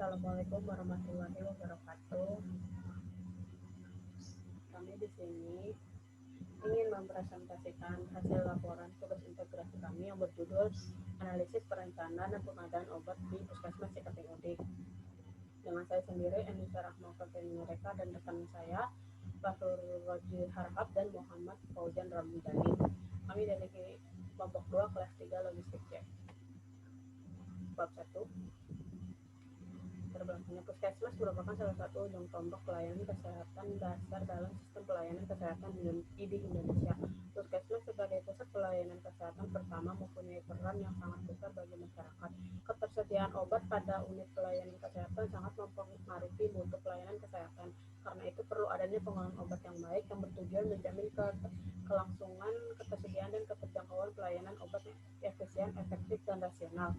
Assalamualaikum warahmatullahi wabarakatuh. Kami di sini ingin mempresentasikan hasil laporan tugas integrasi kami yang berjudul Analisis Perencanaan dan Pengadaan Obat di Puskesmas Cikating Udik. Dengan saya sendiri, Enisa Rahma Mereka, dan rekan saya, Batur Roji Harhab dan Muhammad Faujan Ramdhani. Kami dari kelompok 2 kelas 3 logistik C. Bab 1. Terbelakangnya, Puskesmas merupakan salah satu ujung tombak pelayanan kesehatan dasar dalam sistem pelayanan kesehatan di Indonesia. Puskesmas sebagai pusat pelayanan kesehatan pertama mempunyai peran yang sangat besar bagi masyarakat. Ketersediaan obat pada unit pelayanan kesehatan sangat mempengaruhi mutu pelayanan kesehatan. Karena itu perlu adanya pengelolaan obat yang baik yang bertujuan menjamin kelangsungan, ketersediaan, dan keterjangkauan pelayanan obat yang efisien, efektif, dan rasional.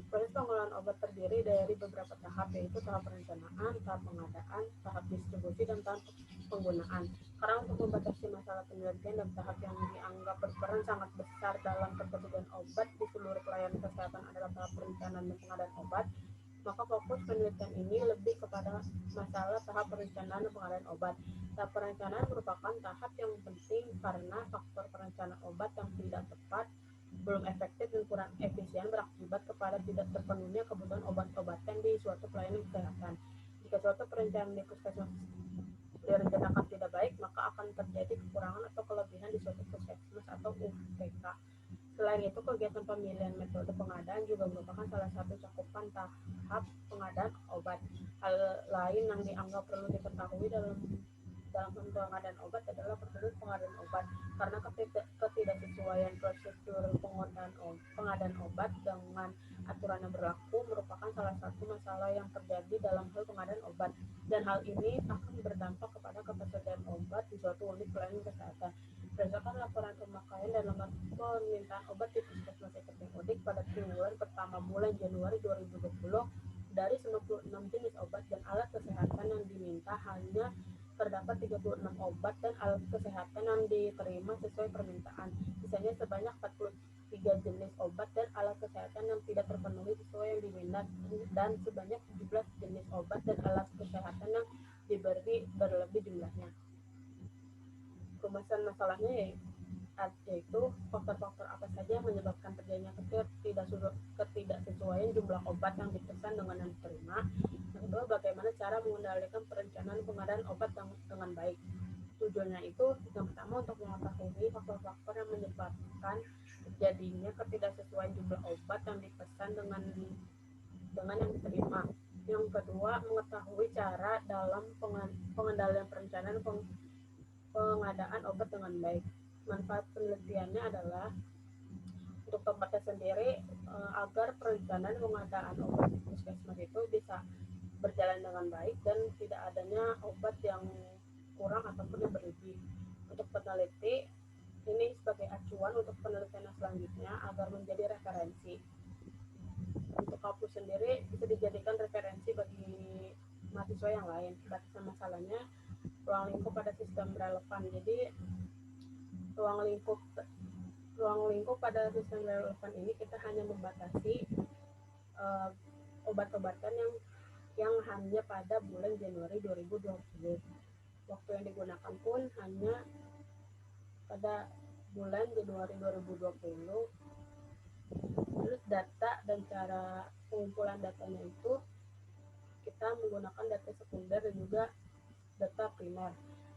Proses pengelolaan obat terdiri dari beberapa tahap, yaitu tahap perencanaan, tahap pengadaan, tahap distribusi, dan tahap penggunaan. Karena untuk membatasi masalah penelitian dan tahap yang dianggap berperan sangat besar dalam ketersediaan obat di seluruh pelayanan kesehatan adalah tahap perencanaan dan pengadaan obat, maka fokus penelitian ini lebih kepada masalah tahap perencanaan dan pengadaan obat. Tahap perencanaan merupakan tahap yang penting karena faktor perencanaan obat yang tidak tepat, belum efektif, dan kurang efisien berakibat kepada tidak terpenuhnya kebutuhan obat-obatan di suatu pelayanan kesehatan. Jika suatu perencanaan di puskesmas direncanakan tidak baik, maka akan terjadi kekurangan atau kelebihan di suatu puskesmas atau UPK. Selain itu, kegiatan pemilihan metode pengadaan juga merupakan salah satu cakupan tahap pengadaan obat. Hal lain yang dianggap perlu diketahui dalam pengadaan obat adalah prosedur pengadaan obat, karena ketidaksesuaian prosedur pengadaan obat dengan aturan yang berlaku merupakan salah satu masalah yang terjadi dalam hal pengadaan obat, dan hal ini akan berdampak kepada ketersediaan obat di suatu unit pelayanan kesehatan. Berdasarkan laporan pemakaian dan lembar permintaan obat di Puskesmas Cikating Udik pada triwulan pertama bulan Januari 2020, dari 96 jenis obat dan alat kesehatan yang diminta, hanya terdapat 36 obat dan alat kesehatan yang diterima sesuai permintaan. Sisanya sebanyak 43 jenis obat dan alat kesehatan yang tidak terpenuhi sesuai yang diminta, dan sebanyak 17 jenis obat dan alat kesehatan yang diberi berlebih jumlahnya. Pembahasan masalahnya yaitu faktor-faktor apa saja yang menyebabkan terjadinya ketidaksesuaian jumlah obat yang dipesan dengan yang diterima. Yang kedua, bagaimana cara mengendalikan perencanaan pengadaan obat dengan baik. Tujuannya itu yang pertama untuk mengetahui faktor-faktor yang menyebabkan terjadinya ketidaksesuaian jumlah obat yang dipesan dengan yang diterima. Yang kedua, mengetahui cara dalam pengendalian perencanaan pengadaan obat dengan baik. Manfaat penelitiannya adalah untuk tempatnya sendiri, agar perencanaan pengadaan obat di puskesmas itu bisa berjalan dengan baik dan tidak adanya obat yang kurang ataupun yang berlebih. Untuk peneliti, ini sebagai acuan untuk penelitian selanjutnya agar menjadi referensi. Untuk kampus sendiri bisa dijadikan referensi bagi mahasiswa yang lain. Batasan masalahnya, ruang lingkup pada sistem relevan. Jadi ruang lingkup pada sistem relevan ini kita hanya membatasi obat-obatan yang hanya pada bulan Januari 2020. Waktu yang digunakan pun hanya pada bulan Januari 2020. Terus data dan cara pengumpulan datanya itu kita menggunakan data sekunder dan juga data primer.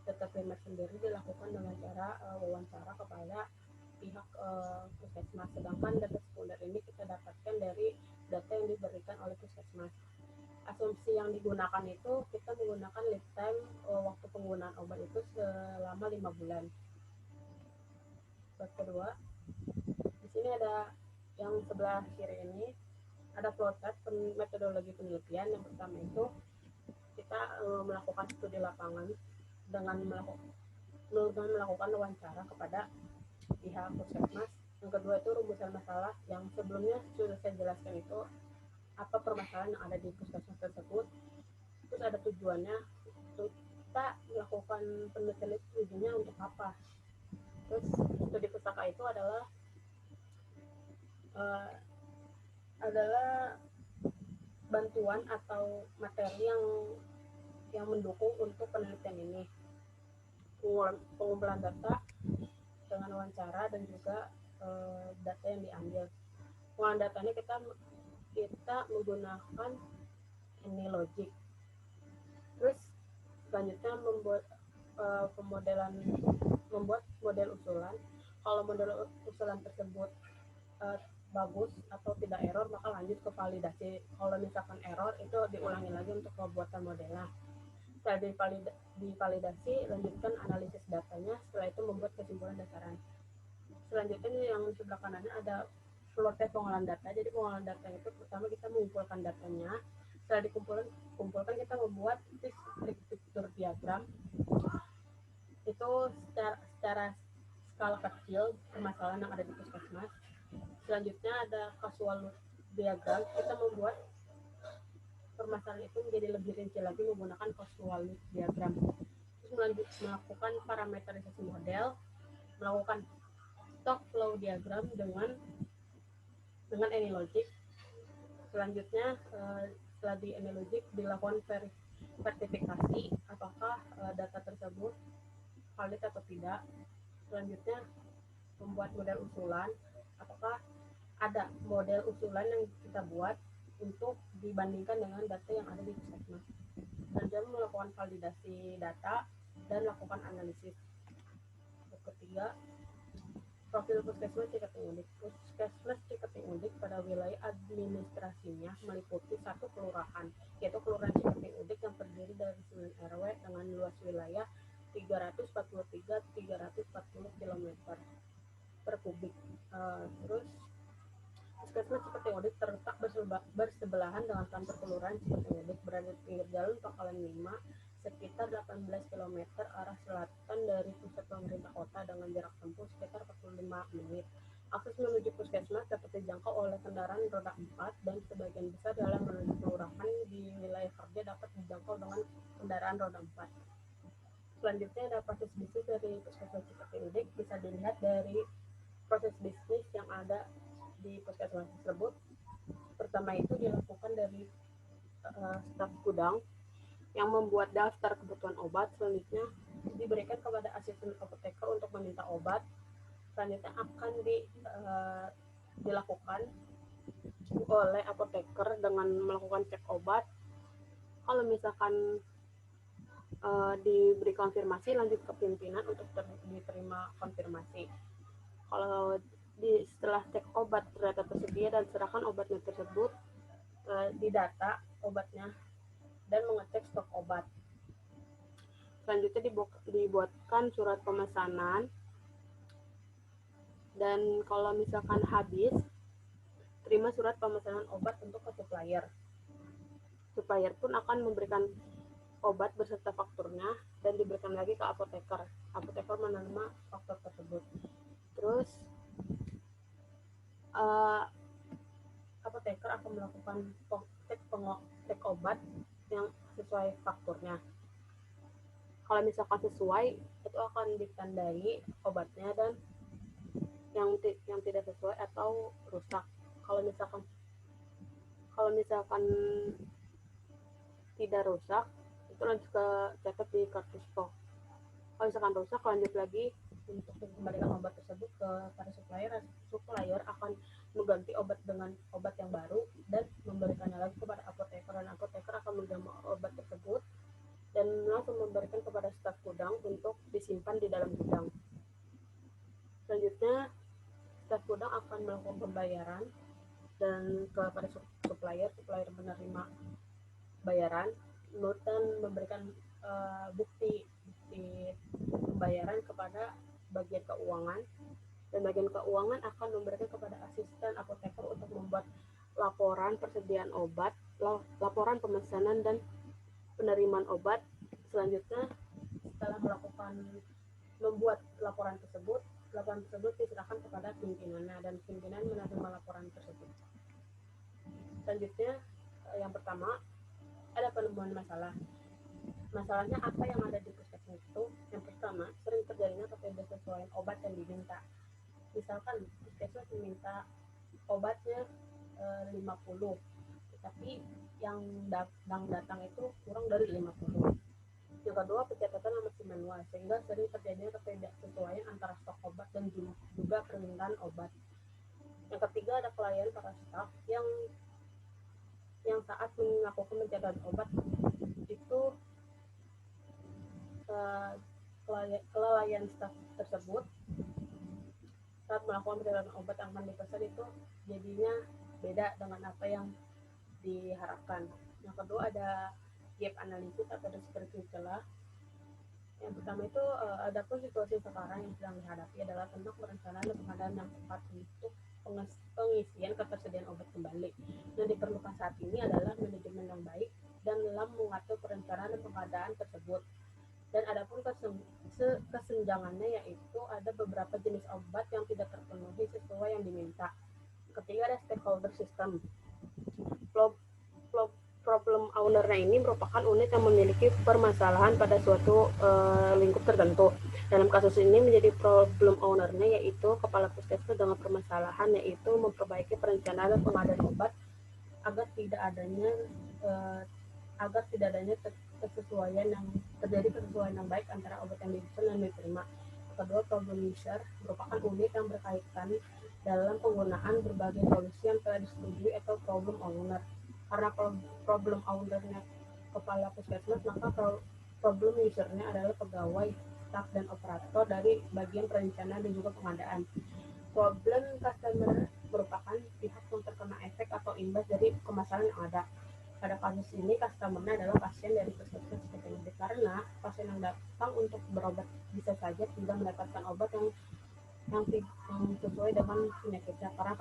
Data primer sendiri dilakukan dengan cara wawancara kepada pihak puskesmas, sedangkan data sekunder ini kita dapatkan dari data yang diberikan oleh puskesmas. Asumsi yang digunakan itu kita menggunakan lead time waktu penggunaan obat itu selama 5 bulan. Bab kedua, di sini ada yang sebelah kiri ini ada flowchart metodologi penelitian. Yang pertama itu kita melakukan studi lapangan dengan melakukan wawancara kepada pihak puskesmas. Yang kedua itu rumusan masalah yang sebelumnya sudah saya jelaskan, itu apa permasalahan yang ada di puskesmas tersebut. Terus ada tujuannya, kita melakukan penelitian itu tujuannya untuk apa. Terus studi pustaka itu adalah bantuan atau materi yang mendukung untuk penelitian ini. Pengumpulan data dengan wawancara dan juga data yang diambil. Pengumpulan datanya kita menggunakan ini logik. Terus selanjutnya membuat model usulan. Kalau model usulan tersebut bagus atau tidak error, maka lanjut ke validasi. Kalau misalkan error, itu diulangi lagi untuk pembuatan modelnya. Setelah divalidasi, lanjutkan analisis datanya. Setelah itu membuat kesimpulan dasaran. Selanjutnya yang di sebelah kanannya ada flow test pengolahan data. Jadi pengolahan data itu pertama kita mengumpulkan datanya. Setelah dikumpulkan kita membuat struktur diagram. Itu secara skala kecil permasalahan yang ada di puskesmas. Selanjutnya ada casual diagram. Kita membuat permasalahan itu menjadi lebih rinci lagi menggunakan casual diagram. Terus melakukan parameterisasi model, melakukan stock flow diagram dengan AnyLogic. Selanjutnya setelah di AnyLogic dilakukan verifikasi apakah data tersebut valid atau tidak. Selanjutnya membuat model usulan, apakah ada model usulan yang kita buat untuk dibandingkan dengan data yang ada di puskesmas. Selanjutnya melakukan validasi data dan lakukan analisis. Ketiga, profil puskesmas Ciketing Udik. Puskesmas Ciketing Udik pada wilayah administrasinya meliputi satu kelurahan, yaitu Kelurahan Ciketing Udik yang terdiri dari 9 RW dengan luas wilayah 343.340 km per kubik. Terus Puskesmas Ciketing Udik terletak bersebelahan dengan kantor kelurahan Ciketing Udik, berada di pinggir jalan Pangkalan 5, sekitar 18 km arah selatan dari pusat pemerintah kota dengan jarak tempuh sekitar 45 menit. Akses menuju puskesmas dapat dijangkau oleh kendaraan roda 4 dan sebagian besar jalan menuju kelurahan di wilayah kerja dapat dijangkau dengan kendaraan roda 4. Selanjutnya ada proses bisnis dari Puskesmas Ciketing Udik. Bisa dilihat dari proses bisnis yang ada di puskesmas tersebut. Pertama itu dilakukan dari staf gudang yang membuat daftar kebutuhan obat. Selanjutnya diberikan kepada asisten apoteker untuk meminta obat. Selanjutnya akan dilakukan oleh apoteker dengan melakukan cek obat. Kalau misalkan diberi konfirmasi, lanjut ke pimpinan untuk diterima konfirmasi. Kalau setelah cek obat ternyata tersedia dan serahkan obatnya tersebut, didata obatnya dan mengecek stok obat. Selanjutnya dibuatkan surat pemesanan, dan kalau misalkan habis, terima surat pemesanan obat untuk ke supplier. Supplier pun akan memberikan obat beserta fakturnya dan diberikan lagi ke apoteker. Apoteker menerima faktur tersebut. Terus apoteker akan melakukan cek obat yang sesuai fakturnya. Kalau misalkan sesuai, itu akan ditandai obatnya, dan yang tidak sesuai atau rusak. Kalau misalkan tidak rusak, itu lanjut ke catat di kartu stok. Kalau misalkan rusak, lanjut lagi untuk mengembalikan obat tersebut kepada supplier. Supplier akan mengganti obat dengan obat yang baru dan memberikannya lagi kepada apoteker, dan apoteker akan menjamu obat tersebut dan langsung memberikan kepada staf gudang untuk disimpan di dalam gudang. Selanjutnya staf gudang akan melakukan pembayaran dan kepada supplier menerima bayaran dan memberikan bukti pembayaran kepada bagian keuangan, dan bagian keuangan akan memberikan kepada asisten apoteker untuk membuat laporan persediaan obat, laporan pemesanan dan penerimaan obat. Selanjutnya setelah membuat laporan tersebut diserahkan kepada pimpinannya dan pimpinan menerima laporan tersebut. Selanjutnya yang pertama ada penemuan masalah. Masalahnya apa yang ada di puskesmas itu? Yang pertama, sering terjadinya ketidaksesuaian obat yang diminta. Misalkan puskesmas meminta obatnya 50, tapi yang datang itu kurang dari 50. Yang kedua, pencatatan masih manual, sehingga sering terjadinya ketidaksesuaian antara stok obat dan juga permintaan obat. Yang ketiga, ada kelalaian para staf yang saat melakukan pencatatan obat itu kelalaian staf tersebut saat melakukan pencatatan obat yang akan dipesan itu jadinya beda dengan apa yang diharapkan. Yang kedua, ada gap analisis atau deskripsi celah. Yang pertama itu adapun situasi sekarang yang sedang dihadapi adalah tentang perencanaan dan pengadaan yang tepat untuk pengisian ketersediaan obat kembali. Yang diperlukan saat ini adalah manajemen yang baik dan dalam mengatur perencanaan dan pengadaan tersebut. Dan adapun kesenjangannya yaitu ada beberapa jenis obat yang tidak terpenuhi sesuai yang diminta. Ketiga, ada stakeholder system. Problem owner-nya ini merupakan unit yang memiliki permasalahan pada suatu lingkup tertentu. Dalam kasus ini menjadi problem owner-nya yaitu kepala puskesmas dengan permasalahan yaitu memperbaiki perencanaan dan pengadaan obat agar tidak adanya kesesuaian yang baik antara obat yang dipesan dan diterima. Kedua, problem user merupakan unit yang berkaitan dalam penggunaan berbagai solusi yang telah disetujui atau problem owner. Karena problem owner-nya kepala puskesmas, maka problem user-nya adalah pegawai, staf, dan operator dari bagian perencanaan dan juga pengadaan. Problem customer merupakan pihak yang terkena efek atau imbas dari permasalahan yang ada. Pada kasus ini, customer-nya adalah pasien dari puskesmas seperti karena pasien yang datang untuk berobat bisa saja tidak mendapatkan obat yang sesuai dengan penyakitnya karena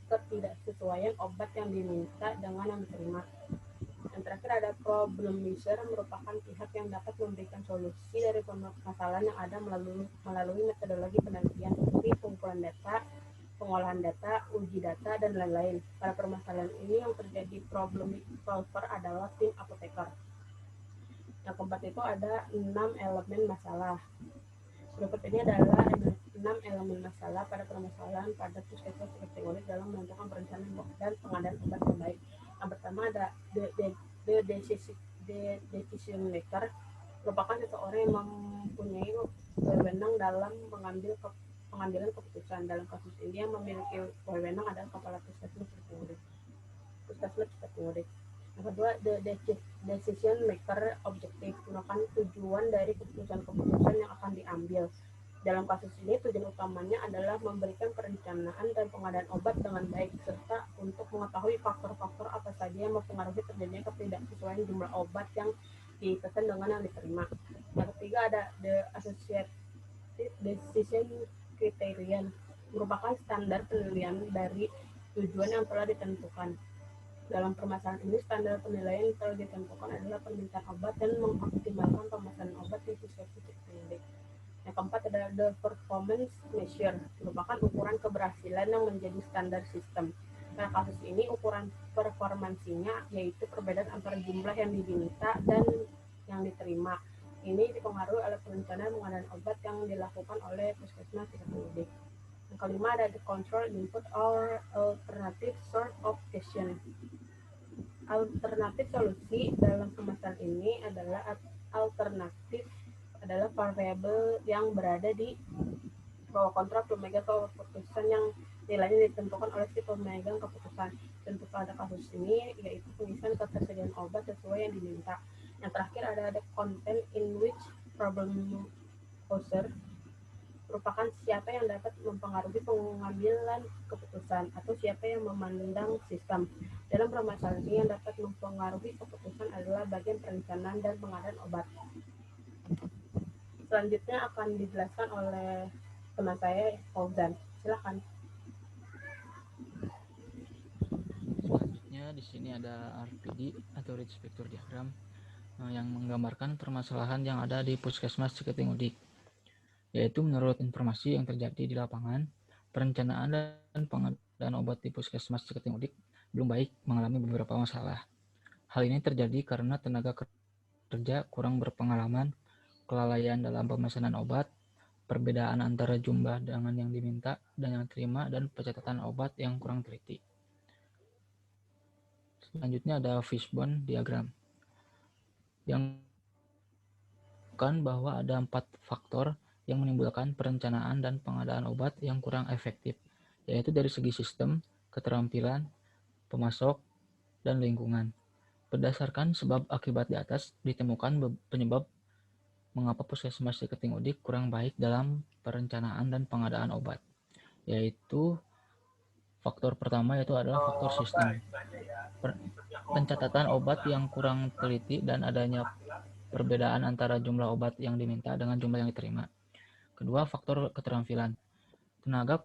ketidaksesuaian obat yang diminta dengan yang diterima. Yang terakhir, ada problem user merupakan pihak yang dapat memberikan solusi dari permasalahan yang ada melalui metodologi penelitian seperti pengumpulan data, pengolahan data, uji data, dan lain-lain. Pada permasalahan ini yang terjadi problem solver adalah tim apoteker. Yang keempat itu ada 6 elemen masalah. Berikut ini adalah 6 elemen masalah pada permasalahan pada puskesmas seperti unik dalam menentukan perencanaan dan pengadaan obat terbaik. Yang pertama ada the decision maker, merupakan seseorang yang mempunyai wewenang dalam pengambilan keputusan. Dalam kasus ini yang memiliki wewenang adalah kepala puskesmas seperti unik. Yang kedua, the decision maker objective, merupakan tujuan dari keputusan-keputusan yang akan diambil. Dalam kasus ini, tujuan utamanya adalah memberikan perencanaan dan pengadaan obat dengan baik, serta untuk mengetahui faktor-faktor apa saja yang mempengaruhi terjadinya ketidaksesuaian jumlah obat yang dipesan dengan yang diterima. Yang ketiga, ada the associated decision criterion, merupakan standar penilaian dari tujuan yang telah ditentukan. Dalam permasalahan ini, standar penilaian yang telah ditentukan adalah permintaan obat dan mengoptimalkan pemesanan obat di puskesmas klinik. Yang keempat adalah the performance measure, merupakan ukuran keberhasilan yang menjadi standar sistem. Pada kasus ini, ukuran performansinya yaitu perbedaan antara jumlah yang diminta dan yang diterima. Ini dipengaruhi oleh perencanaan pengadaan obat yang dilakukan oleh puskesmas klinik. Yang kelima ada the control input or alternative source of question. Alternatif solusi dalam permasalahan ini adalah variabel yang berada di bawah kontrol pemegang keputusan yang nilainya ditentukan oleh si pemegang keputusan. Tentu pada kasus ini yaitu pengisian ketersediaan obat sesuai yang diminta. Yang terakhir ada the content in which problem poser, merupakan siapa yang dapat mempengaruhi pengambilan keputusan atau siapa yang memandang sistem. Dalam permasalahan ini yang dapat mempengaruhi keputusan adalah bagian perencanaan dan pengadaan obat. Selanjutnya akan dijelaskan oleh teman saya, Fauzan. Silakan. Selanjutnya di sini ada RPD atau Risk Factor Diagram yang menggambarkan permasalahan yang ada di Puskesmas Ciketing Udik. Yaitu menurut informasi yang terjadi di lapangan, perencanaan dan pengadaan obat di Puskesmas Ciketing Udik belum baik, mengalami beberapa masalah. Hal ini terjadi karena tenaga kerja kurang berpengalaman, kelalaian dalam pemesanan obat, perbedaan antara jumlah dengan yang diminta dan yang diterima, dan pencatatan obat yang kurang teliti. Selanjutnya ada fishbone diagram yang menunjukkan bahwa ada 4 faktor yang menimbulkan perencanaan dan pengadaan obat yang kurang efektif, yaitu dari segi sistem, keterampilan, pemasok, dan lingkungan. Berdasarkan sebab akibat di atas, ditemukan penyebab mengapa puskesmas di Keting Udik kurang baik dalam perencanaan dan pengadaan obat, yaitu faktor pertama yaitu adalah faktor sistem. Pencatatan obat yang kurang teliti dan adanya perbedaan antara jumlah obat yang diminta dengan jumlah yang diterima. Kedua, faktor keterampilan. Tenaga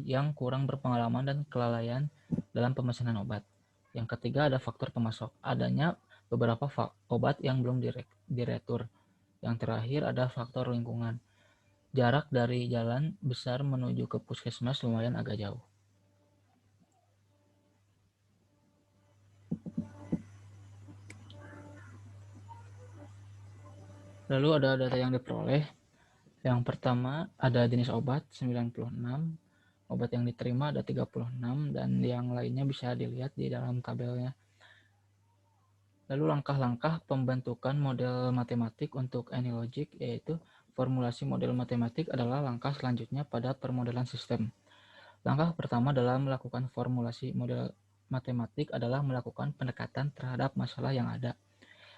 yang kurang berpengalaman dan kelalaian dalam pemesanan obat. Yang ketiga ada faktor pemasok. Adanya beberapa obat yang belum diretur. Yang terakhir ada faktor lingkungan. Jarak dari jalan besar menuju ke puskesmas lumayan agak jauh. Lalu ada data yang diperoleh. Yang pertama ada jenis obat 96, obat yang diterima ada 36, dan yang lainnya bisa dilihat di dalam tabelnya. Lalu langkah-langkah pembentukan model matematik untuk AnyLogic, yaitu formulasi model matematik adalah langkah selanjutnya pada permodelan sistem. Langkah pertama dalam melakukan formulasi model matematik adalah melakukan pendekatan terhadap masalah yang ada,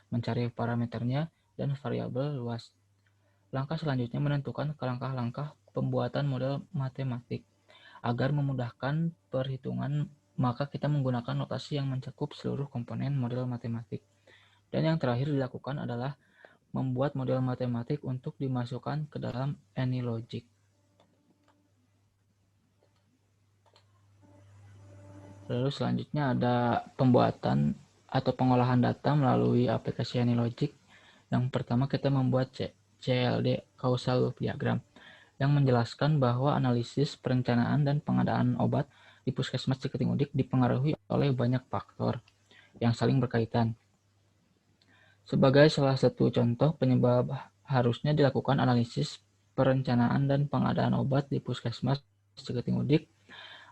mencari parameternya dan variabel luas. Langkah selanjutnya menentukan langkah-langkah pembuatan model matematik. Agar memudahkan perhitungan, maka kita menggunakan notasi yang mencakup seluruh komponen model matematik. Dan yang terakhir dilakukan adalah membuat model matematik untuk dimasukkan ke dalam AnyLogic. Lalu selanjutnya ada pembuatan atau pengolahan data melalui aplikasi AnyLogic. Yang pertama kita membuat CLD Causal Loop Diagram yang menjelaskan bahwa analisis, perencanaan, dan pengadaan obat di Puskesmas Ciketing Udik dipengaruhi oleh banyak faktor yang saling berkaitan. Sebagai salah satu contoh penyebab harusnya dilakukan analisis, perencanaan, dan pengadaan obat di Puskesmas Ciketing Udik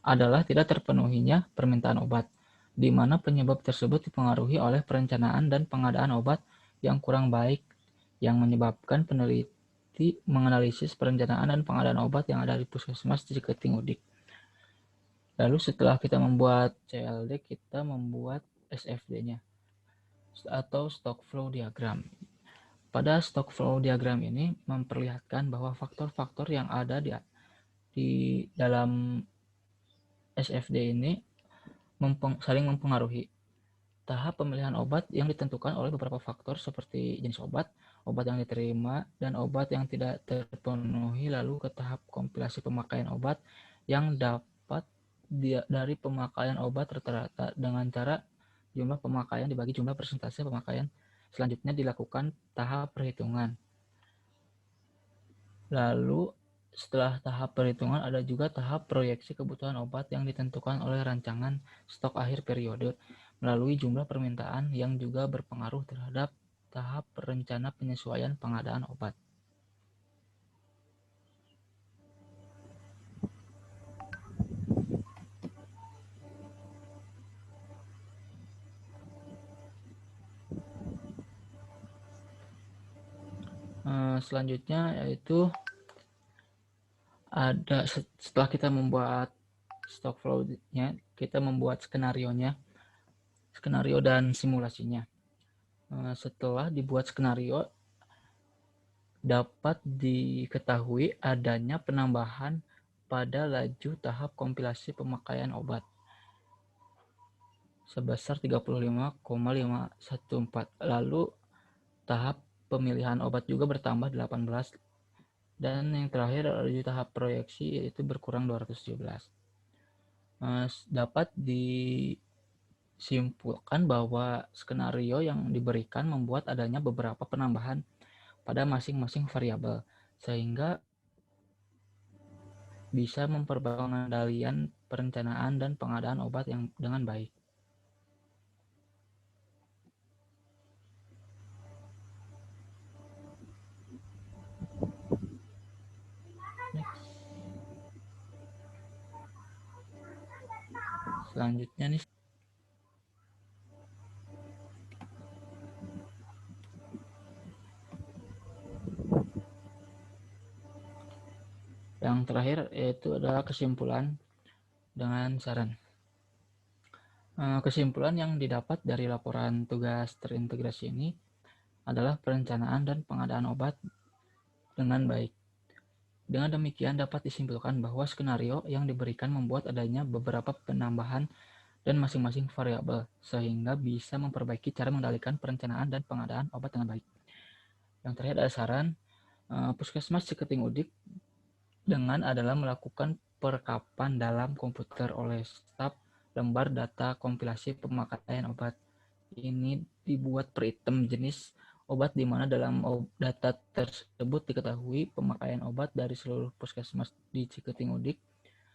adalah tidak terpenuhinya permintaan obat, di mana penyebab tersebut dipengaruhi oleh perencanaan dan pengadaan obat yang kurang baik yang menyebabkan peneliti menganalisis perencanaan dan pengadaan obat yang ada di Puskesmas Ciketing Udik. Lalu setelah kita membuat CLD, kita membuat SFD-nya atau Stock Flow Diagram. Pada Stock Flow Diagram ini memperlihatkan bahwa faktor-faktor yang ada di dalam SFD ini saling mempengaruhi. Tahap pemilihan obat yang ditentukan oleh beberapa faktor seperti jenis obat yang diterima, dan obat yang tidak terpenuhi, lalu ke tahap kompilasi pemakaian obat yang dapat dari pemakaian obat rata-rata dengan cara jumlah pemakaian dibagi jumlah persentase pemakaian. Selanjutnya dilakukan tahap perhitungan. Lalu setelah tahap perhitungan ada juga tahap proyeksi kebutuhan obat yang ditentukan oleh rancangan stok akhir periode melalui jumlah permintaan yang juga berpengaruh terhadap tahap rencana penyesuaian pengadaan obat. Selanjutnya yaitu ada setelah kita membuat stock flow-nya, kita membuat skenario dan simulasinya. Setelah dibuat skenario, dapat diketahui adanya penambahan pada laju tahap kompilasi pemakaian obat sebesar 35,514. Lalu tahap pemilihan obat juga bertambah 18, dan yang terakhir laju tahap proyeksi yaitu berkurang 217. Dapat disimpulkan bahwa skenario yang diberikan membuat adanya beberapa penambahan pada masing-masing variabel, sehingga bisa memperbaiki pengendalian, perencanaan, dan pengadaan obat yang dengan baik. Selanjutnya nih, Yang terakhir yaitu adalah kesimpulan dengan saran. Kesimpulan yang didapat dari laporan tugas terintegrasi ini adalah perencanaan dan pengadaan obat dengan baik. Dengan demikian dapat disimpulkan bahwa skenario yang diberikan membuat adanya beberapa penambahan dan masing-masing variabel, sehingga bisa memperbaiki cara mengendalikan perencanaan dan pengadaan obat dengan baik. Yang terakhir adalah saran, Puskesmas Ciketing Udik dengan adalah melakukan perekapan dalam komputer oleh staf lembar data kompilasi pemakaian obat. Ini dibuat per item jenis obat di mana dalam data tersebut diketahui pemakaian obat dari seluruh puskesmas di Ciketing Udik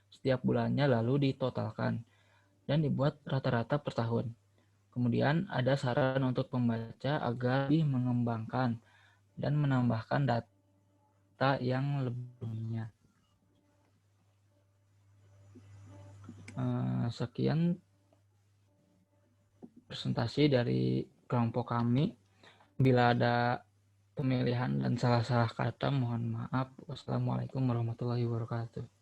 setiap bulannya lalu ditotalkan dan dibuat rata-rata per tahun. Kemudian ada saran untuk pembaca agar lebih mengembangkan dan menambahkan data yang lebihnya. Sekian presentasi dari kelompok kami. Bila ada pemilihan dan salah-salah kata, mohon maaf. Wassalamualaikum warahmatullahi wabarakatuh.